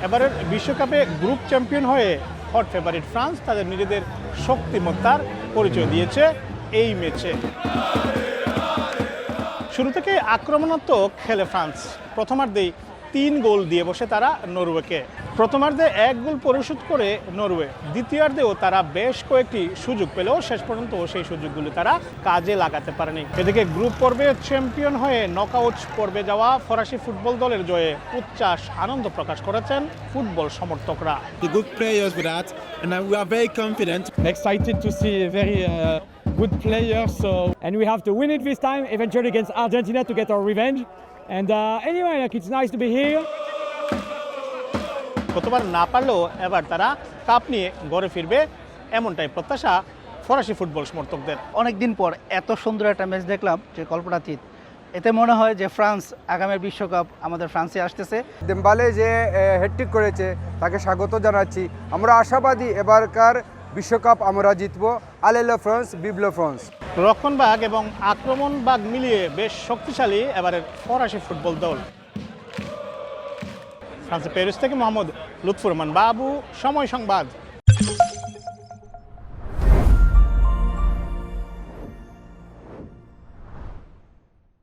এবারের বিশ্বকাপে group champion হয়ে হট ফেভারিট ফ্রান্স তাদের নিজেদের শক্তিমত্তার পরিচয় দিয়েছে এই ম্যাচে। শুরু থেকে আক্রমণাত্মক খেলে ফ্রান্স। প্রথমার্ধেই 3 গোল দিয়ে বসে তারা নরওয়েকে। প্রথমার্ধে 1 গোল পরিশোধ করে নরওয়ে। দ্বিতীয়ার্ধেও তারা বেশ কয়েকটি সুযোগ পেলেও শেষ পর্যন্ত সেই সুযোগগুলি তারা কাজে লাগাতে পারেনি। এদিকে গ্রুপ পর্বে চ্যাম্পিয়ন হয়ে নকআউট পর্বে যাওয়া ফরাসি ফুটবল দলের জয়ে উচ্ছ্বাস আনন্দ প্রকাশ করেছেন ফুটবল সমর্থকরা। The good players with that, and we are very confident. Excited to see very good players. And we have to win it this time, eventually against Argentina to get our revenge. And anyway, it's nice to be here. গতবার না পারলেও এবার তারা cup নিয়ে ঘরে ফিরবে, এমনটাই প্রত্যাশা ফরাসি ফুটবল সমর্থকদের। অনেকদিন পর এত সুন্দর একটা ম্যাচ দেখলাম যে কল্পনাতীত। এতে মনে হয় যে ফ্রান্স আগামী বিশ্বকাপ আমাদের ফ্রান্সে আসতেছে। দেম্বালে যে হ্যাটট্রিক করেছে তাকে স্বাগত জানাচ্ছি। আমরা আশাবাদী এবারকার বিশ্বকাপ আমরা জিতবো। আলেলো ফ্রান্স, বিবলো ফ্রান্স। রক্ষণভাগ এবং আক্রমণভাগ মিলিয়ে বেশ শক্তিশালী এবারের ফরাসি ফুটবল দল। ফ্রান্সের প্যারিস থেকে মোহাম্মদ লুৎফুর রহমান বাবু, সময় সংবাদ।